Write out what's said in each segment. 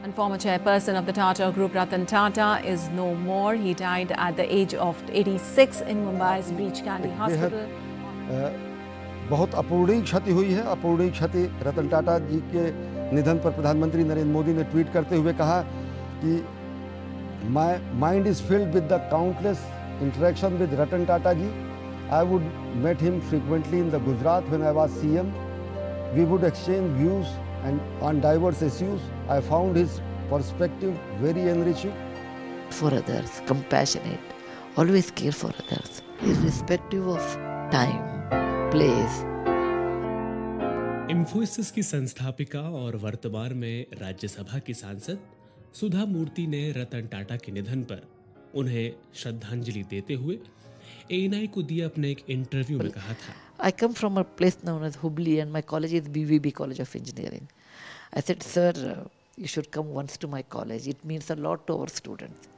And former chairperson of the Tata Group, Ratan Tata, is no more. He died at the age of 86 in Mumbai's Breach Candy Hospital. बहुत अपूरणीय क्षति हुई है। अपूरणीय क्षति रतन टाटा जी के निधन पर प्रधानमंत्री नरेंद्र मोदी ने ट्वीट करते हुए कहा कि my mind is filled with the countless interaction with Ratan Tata ji. I would met him frequently in the Gujarat when I was CM. We would exchange views and on diverse issues. I found his perspective very enriching. For others, compassionate, always care for others, irrespective of time, place. Infosys की संस्थापिका और वर्तमान में राज्यसभा की सांसद सुधा मूर्ति ने रतन टाटा के निधन पर उन्हें श्रद्धांजलि देते हुए एएनआई को दिए अपने एक इंटरव्यू में कहा था, I come from a place known as Hubli and my college is BVB College of Engineering. I said, sir, you should come once to my college. It means a lot to our students.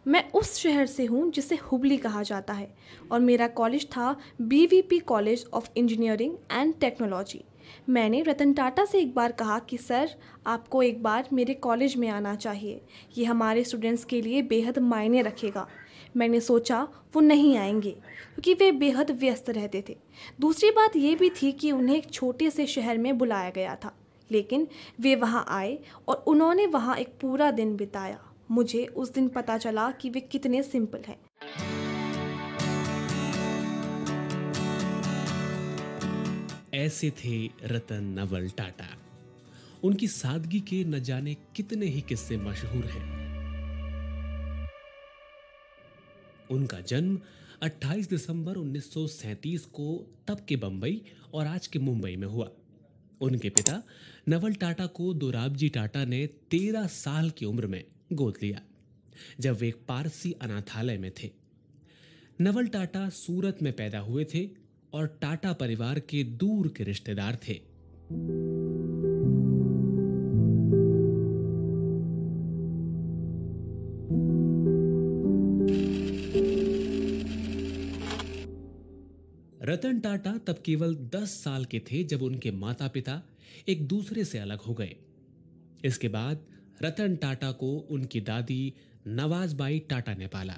मैं उस शहर से हूँ जिसे हुबली कहा जाता है और मेरा कॉलेज था BVP college of engineering and technology. मैंने रतन टाटा से एक बार कहा कि सर, आपको एक बार मेरे कॉलेज में आना चाहिए, ये हमारे स्टूडेंट्स के लिए बेहद मायने रखेगा। मैंने सोचा वो नहीं आएंगे क्योंकि वे बेहद व्यस्त रहते थे। दूसरी बात ये भी थी कि उन्हें एक छोटे से शहर में बुलाया गया था, लेकिन वे वहाँ आए और उन्होंने वहाँ एक पूरा दिन बिताया। मुझे उस दिन पता चला कि वे कितने सिंपल हैं। ऐसे थे रतन नवल टाटा। उनकी सादगी के न जाने कितने ही किस्से मशहूर हैं। उनका जन्म 28 दिसंबर 1937 को तब के बंबई और आज के मुंबई में हुआ। उनके पिता नवल टाटा को दोराबजी टाटा ने 13 साल की उम्र में गोद लिया, जब वे एक पारसी अनाथालय में थे। नवल टाटा सूरत में पैदा हुए थे और टाटा परिवार के दूर के रिश्तेदार थे। रतन टाटा तब केवल 10 साल के थे जब उनके माता पिता एक दूसरे से अलग हो गए। इसके बाद रतन टाटा को उनकी दादी नवाजबाई टाटा ने पाला।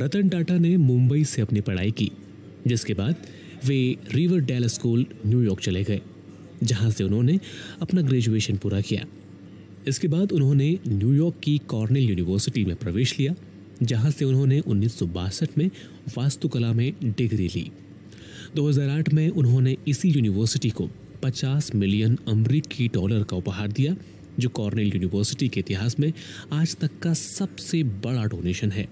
रतन टाटा ने मुंबई से अपनी पढ़ाई की, जिसके बाद वे रिवरडेल स्कूल न्यूयॉर्क चले गए, जहां से उन्होंने अपना ग्रेजुएशन पूरा किया। इसके बाद उन्होंने न्यूयॉर्क की कॉर्नेल यूनिवर्सिटी में प्रवेश लिया, जहां से उन्होंने 1962 में वास्तुकला में डिग्री ली। 2008 में उन्होंने इसी यूनिवर्सिटी को 50 मिलियन अमेरिकी डॉलर का उपहार दिया, जो कॉर्नेल यूनिवर्सिटी के इतिहास में आज तक का सबसे बड़ा डोनेशन है।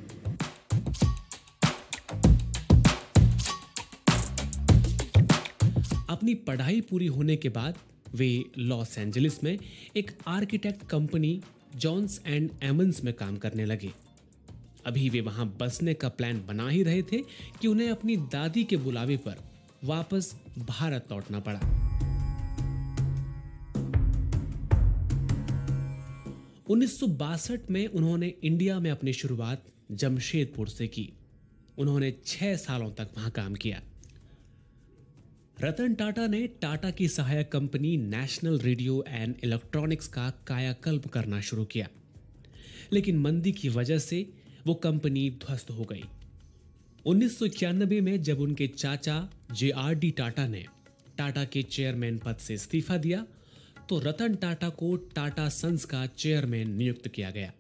अपनी पढ़ाई पूरी होने के बाद वे लॉस एंजलिस में एक आर्किटेक्ट कंपनी जॉन्स एंड एमंस में काम करने लगे। अभी वे वहां बसने का प्लान बना ही रहे थे कि उन्हें अपनी दादी के बुलावे पर वापस भारत लौटना पड़ा। उन्नीस में उन्होंने इंडिया में अपनी शुरुआत जमशेदपुर से की। उन्होंने 6 सालों तक वहां काम किया। रतन टाटा ने टाटा की सहायक company national radio and electronics का कायाकल्प करना शुरू किया, लेकिन मंदी की वजह से वो कंपनी ध्वस्त हो गई। 1991 में जब उनके चाचा JRD टाटा ने टाटा के चेयरमैन पद से इस्तीफा दिया, तो रतन टाटा को टाटा सन्स का चेयरमैन नियुक्त किया गया।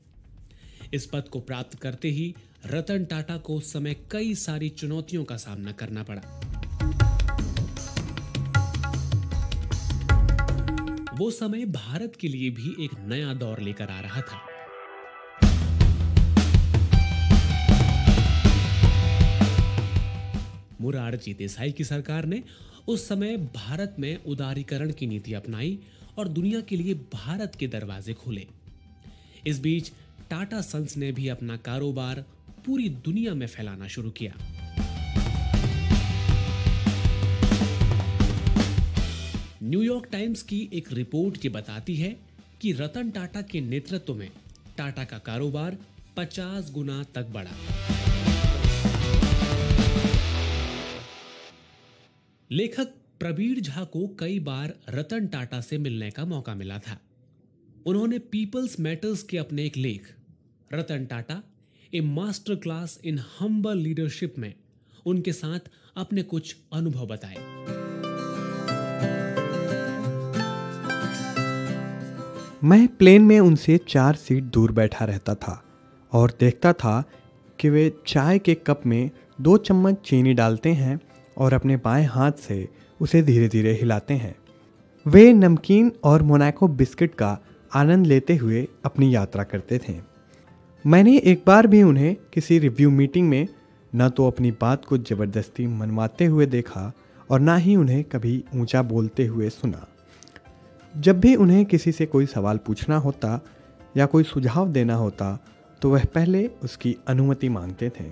इस पद को प्राप्त करते ही रतन टाटा को उस समय कई सारी चुनौतियों का सामना करना पड़ा। वो समय भारत के लिए भी एक नया दौर लेकर आ रहा था। मोरारजी देसाई की सरकार ने उस समय भारत में उदारीकरण की नीति अपनाई और दुनिया के लिए भारत के दरवाजे खोले। इस बीच टाटा सन्स ने भी अपना कारोबार पूरी दुनिया में फैलाना शुरू किया। न्यूयॉर्क टाइम्स की एक रिपोर्ट ये बताती है कि रतन टाटा के नेतृत्व में टाटा का कारोबार 50 गुना तक बढ़ा। लेखक प्रबीर झा को कई बार रतन टाटा से मिलने का मौका मिला था। उन्होंने पीपल्स मैटर्स के अपने एक लेख Ratan Tata a master class in humble leadership में उनके साथ अपने कुछ अनुभव बताए। मैं प्लेन में उनसे 4 सीट दूर बैठा रहता था और देखता था कि वे चाय के कप में 2 चम्मच चीनी डालते हैं और अपने बाएं हाथ से उसे धीरे धीरे हिलाते हैं। वे नमकीन और मोनाको बिस्किट का आनंद लेते हुए अपनी यात्रा करते थे। मैंने एक बार भी उन्हें किसी रिव्यू मीटिंग में न तो अपनी बात को ज़बरदस्ती मनवाते हुए देखा और ना ही उन्हें कभी ऊंचा बोलते हुए सुना। जब भी उन्हें किसी से कोई सवाल पूछना होता या कोई सुझाव देना होता तो वह पहले उसकी अनुमति मांगते थे।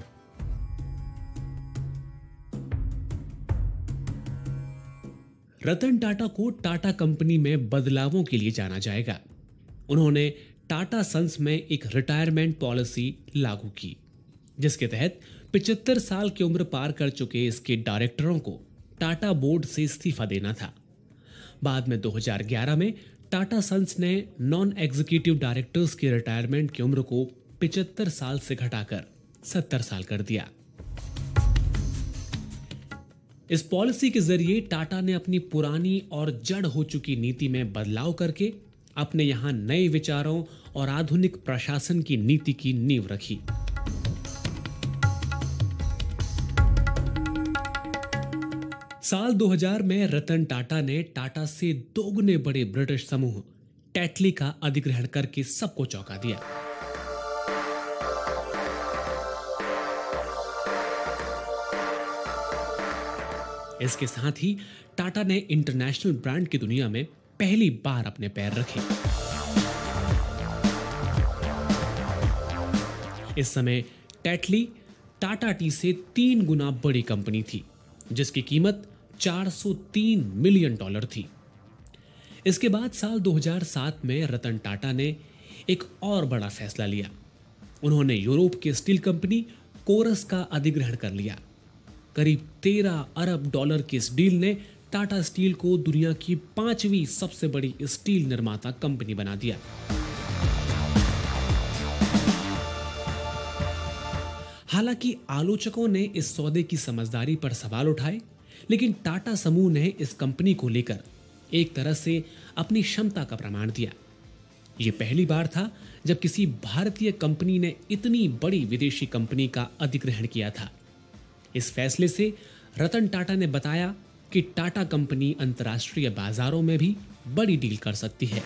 रतन टाटा को टाटा कंपनी में बदलावों के लिए जाना जाएगा। उन्होंने टाटा सन्स में एक रिटायरमेंट पॉलिसी लागू की, जिसके तहत 75 साल की उम्र पार कर चुके इसके डायरेक्टरों को टाटा बोर्ड से इस्तीफा देना था। बाद में 2011 में टाटा सन्स ने नॉन एग्जीक्यूटिव डायरेक्टर्स की रिटायरमेंट की उम्र को 75 साल से घटाकर 70 साल कर दिया। इस पॉलिसी के जरिए टाटा ने अपनी पुरानी और जड़ हो चुकी नीति में बदलाव करके अपने यहां नए विचारों और आधुनिक प्रशासन की नीति की नींव रखी। साल 2000 में रतन टाटा ने टाटा से 2 गुने बड़े ब्रिटिश समूह टेटली का अधिग्रहण करके सबको चौंका दिया। इसके साथ ही टाटा ने इंटरनेशनल ब्रांड की दुनिया में पहली बार अपने पैर रखे। इस समय टेटली टाटा टी से 3 गुना बड़ी कंपनी थी, जिसकी कीमत $403 मिलियन थी। इसके बाद साल 2007 में रतन टाटा ने एक और बड़ा फैसला लिया। उन्होंने यूरोप की स्टील कंपनी कोरस का अधिग्रहण कर लिया। करीब $13 अरब की इस डील ने टाटा स्टील को दुनिया की 5वीं सबसे बड़ी स्टील निर्माता कंपनी बना दिया। हालांकि आलोचकों ने इस सौदे की समझदारी पर सवाल उठाए, लेकिन टाटा समूह ने इस कंपनी को लेकर एक तरह से अपनी क्षमता का प्रमाण दिया। यह पहली बार था जब किसी भारतीय कंपनी ने इतनी बड़ी विदेशी कंपनी का अधिग्रहण किया था। इस फैसले से रतन टाटा ने बताया कि टाटा कंपनी अंतर्राष्ट्रीय बाजारों में भी बड़ी डील कर सकती है।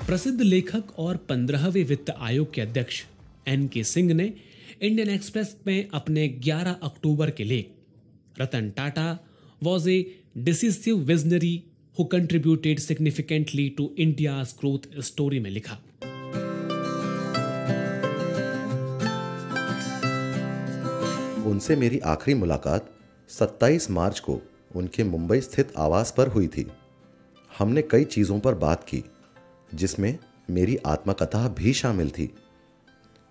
प्रसिद्ध लेखक और 15वें वित्त आयोग के अध्यक्ष NK सिंह ने इंडियन एक्सप्रेस में अपने 11 अक्टूबर के लेख Ratan Tata was a decisive visionary who contributed significantly to India's growth story में लिखा। उनसे मेरी आखिरी मुलाकात 27 मार्च को उनके मुंबई स्थित आवास पर हुई थी। हमने कई चीज़ों पर बात की, जिसमें मेरी आत्मकथा भी शामिल थी,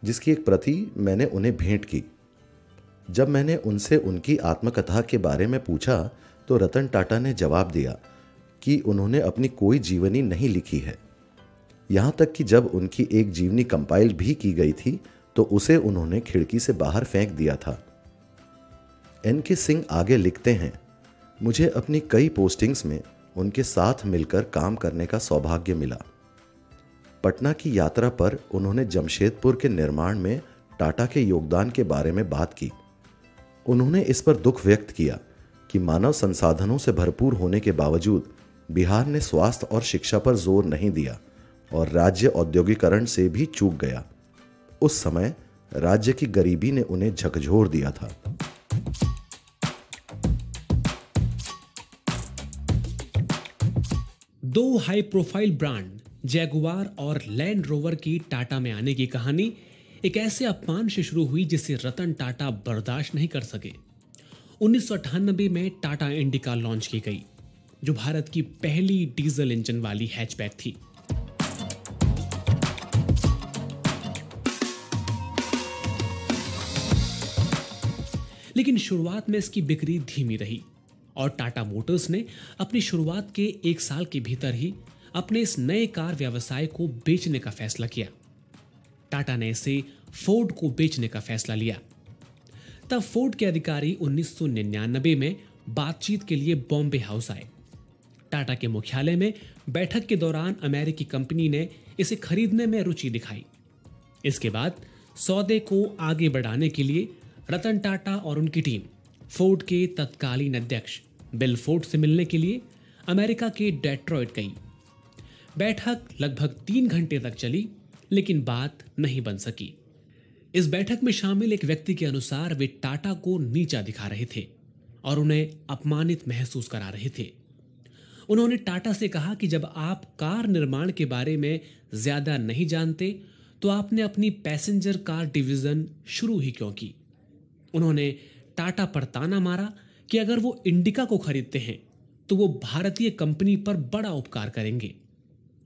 जिसकी एक प्रति मैंने उन्हें भेंट की। जब मैंने उनसे उनकी आत्मकथा के बारे में पूछा तो रतन टाटा ने जवाब दिया कि उन्होंने अपनी कोई जीवनी नहीं लिखी है। यहाँ तक कि जब उनकी एक जीवनी कंपाइल भी की गई थी तो उसे उन्होंने खिड़की से बाहर फेंक दिया था। NK सिंह आगे लिखते हैं, मुझे अपनी कई पोस्टिंग्स में उनके साथ मिलकर काम करने का सौभाग्य मिला। पटना की यात्रा पर उन्होंने जमशेदपुर के निर्माण में टाटा के योगदान के बारे में बात की। उन्होंने इस पर दुख व्यक्त किया कि मानव संसाधनों से भरपूर होने के बावजूद बिहार ने स्वास्थ्य और शिक्षा पर जोर नहीं दिया और राज्य औद्योगिकरण से भी चूक गया। उस समय राज्य की गरीबी ने उन्हें झकझोर दिया था। दो हाई प्रोफाइल ब्रांड जैगुआर और लैंड रोवर की टाटा में आने की कहानी एक ऐसे अपमान से शुरू हुई जिसे रतन टाटा बर्दाश्त नहीं कर सके। 1998 में टाटा इंडिका लॉन्च की गई, जो भारत की पहली डीजल इंजन वाली हैचबैक थी। लेकिन शुरुआत में इसकी बिक्री धीमी रही और टाटा मोटर्स ने अपनी शुरुआत के 1 साल के भीतर ही अपने इस नए कार व्यवसाय को बेचने का फैसला किया। टाटा ने इसे फोर्ड को बेचने का फैसला लिया। तब फोर्ड के अधिकारी 1999 में बातचीत के लिए बॉम्बे हाउस आए। टाटा के मुख्यालय में बैठक के दौरान अमेरिकी कंपनी ने इसे खरीदने में रुचि दिखाई। इसके बाद सौदे को आगे बढ़ाने के लिए रतन टाटा और उनकी टीम फोर्ड के तत्कालीन अध्यक्ष बिल फोर्ड से मिलने के लिए अमेरिका के डेट्रॉइट गई। बैठक लगभग 3 घंटे तक चली, लेकिन बात नहीं बन सकी। इस बैठक में शामिल एक व्यक्ति के अनुसार वे टाटा को नीचा दिखा रहे थे और उन्हें अपमानित महसूस करा रहे थे। उन्होंने टाटा से कहा कि जब आप कार निर्माण के बारे में ज्यादा नहीं जानते तो आपने अपनी पैसेंजर कार डिवीजन शुरू ही क्यों की। उन्होंने टाटा पर ताना मारा कि अगर वो इंडिका को खरीदते हैं तो वो भारतीय कंपनी पर बड़ा उपकार करेंगे।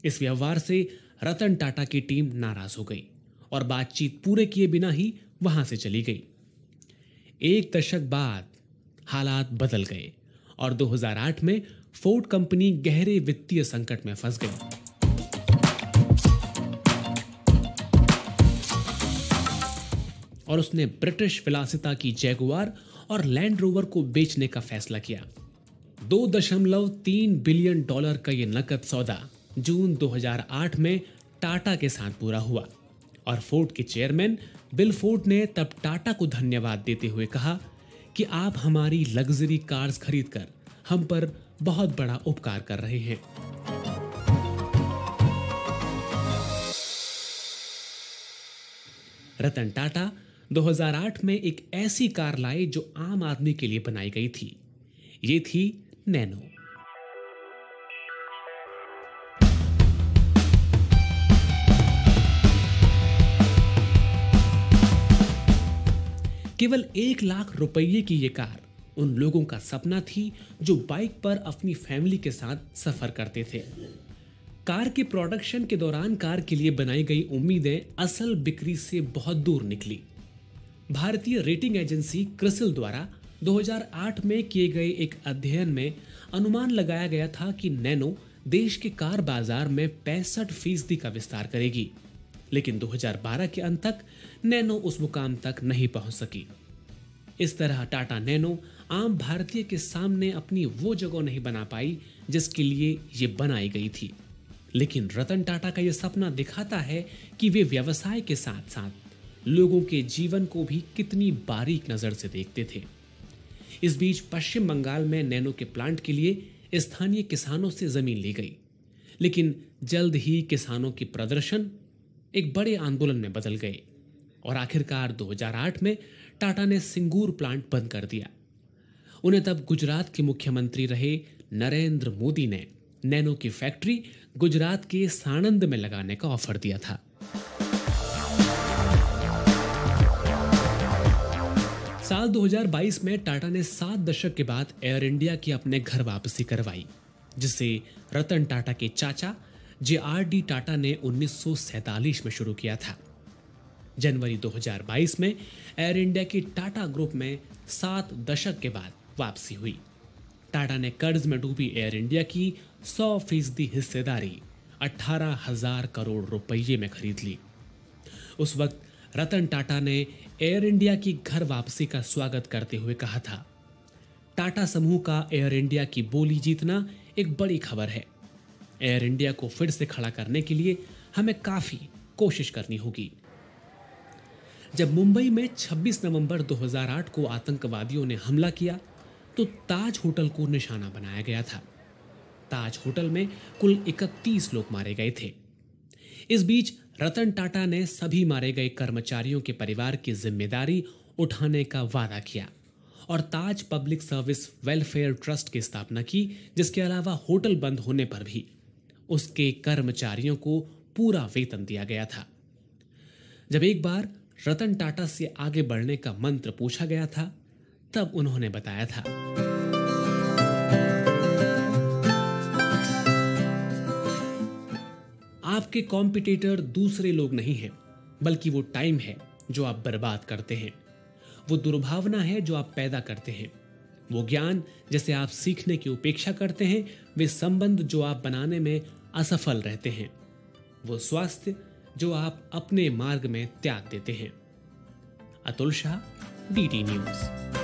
इस व्यवहार से रतन टाटा की टीम नाराज हो गई और बातचीत पूरे किए बिना ही वहां से चली गई। 1 दशक बाद हालात बदल गए और 2008 में फोर्ड कंपनी गहरे वित्तीय संकट में फंस गई। और उसने ब्रिटिश विलासिता की जैगुआर और लैंड रोवर को बेचने का फैसला किया। $2.3 बिलियन का यह नकद सौदा जून 2008 में टाटा के साथ पूरा हुआ और फोर्ड के चेयरमैन बिल फोर्ड ने तब टाटा को धन्यवाद देते हुए कहा कि आप हमारी लग्जरी कार्स खरीदकर हम पर बहुत बड़ा उपकार कर रहे हैं। रतन टाटा 2008 में एक ऐसी कार लाए जो आम आदमी के लिए बनाई गई थी। ये थी नैनो। केवल 1 लाख रुपये की यह कार उन लोगों का सपना थी जो बाइक पर अपनी फैमिली के साथ सफर करते थे। कार के प्रोडक्शन के दौरान कार के लिए बनाई गई उम्मीदें असल बिक्री से बहुत दूर निकली। भारतीय रेटिंग एजेंसी क्रिसिल द्वारा 2008 में किए गए एक अध्ययन में अनुमान लगाया गया था कि नैनो देश के कार बाजार में 65% का विस्तार करेगी, लेकिन 2012 के अंत तक नैनो उस मुकाम तक नहीं पहुंच सकी। इस तरह टाटा नैनो आम भारतीय के सामने अपनी वो जगह नहीं बना पाई जिसके लिए ये बनाई गई थी। लेकिन रतन टाटा का यह सपना दिखाता है कि वे व्यवसाय के साथ साथ लोगों के जीवन को भी कितनी बारीक नजर से देखते थे। इस बीच पश्चिम बंगाल में नैनो के प्लांट के लिए स्थानीय किसानों से जमीन ली गई, लेकिन जल्द ही किसानों की प्रदर्शन एक बड़े आंदोलन में बदल गए और आखिरकार 2008 में टाटा ने सिंगूर प्लांट बंद कर दिया। उन्हें तब गुजरात के मुख्यमंत्री रहे नरेंद्र मोदी ने नैनो की फैक्ट्री गुजरात के साणंद में लगाने का ऑफर दिया था। साल 2022 में टाटा ने 7 दशक के बाद एयर इंडिया की अपने घर वापसी करवाई, जिसे रतन टाटा के चाचा JRD टाटा ने 1947 में शुरू किया था। जनवरी 2022 में एयर इंडिया की टाटा ग्रुप में 7 दशक के बाद वापसी हुई। टाटा ने कर्ज में डूबी एयर इंडिया की 100% हिस्सेदारी 18,000 करोड़ रुपये में खरीद ली। उस वक्त रतन टाटा ने एयर इंडिया की घर वापसी का स्वागत करते हुए कहा था, टाटा समूह का एयर इंडिया की बोली जीतना एक बड़ी खबर है। एयर इंडिया को फिर से खड़ा करने के लिए हमें काफी कोशिश करनी होगी। जब मुंबई में 26 नवंबर 2008 को आतंकवादियों ने हमला किया तो ताज होटल को निशाना बनाया गया था। ताज होटल में कुल 31 लोग मारे गए थे। इस बीच रतन टाटा ने सभी मारे गए कर्मचारियों के परिवार की जिम्मेदारी उठाने का वादा किया और ताज पब्लिक सर्विस वेलफेयर ट्रस्ट की स्थापना की, जिसके अलावा होटल बंद होने पर भी उसके कर्मचारियों को पूरा वेतन दिया गया था। जब एक बार रतन टाटा से आगे बढ़ने का मंत्र पूछा गया था, तब उन्होंने बताया था, आपके कॉम्पिटिटर दूसरे लोग नहीं हैं, बल्कि वो टाइम है जो आप बर्बाद करते हैं। वो दुर्भावना है जो आप पैदा करते हैं। वो ज्ञान जिसे आप सीखने की उपेक्षा करते हैं, वे संबंध जो आप बनाने में असफल रहते हैं, वो स्वास्थ्य जो आप अपने मार्ग में त्याग देते हैं। Atul Shah, DT news.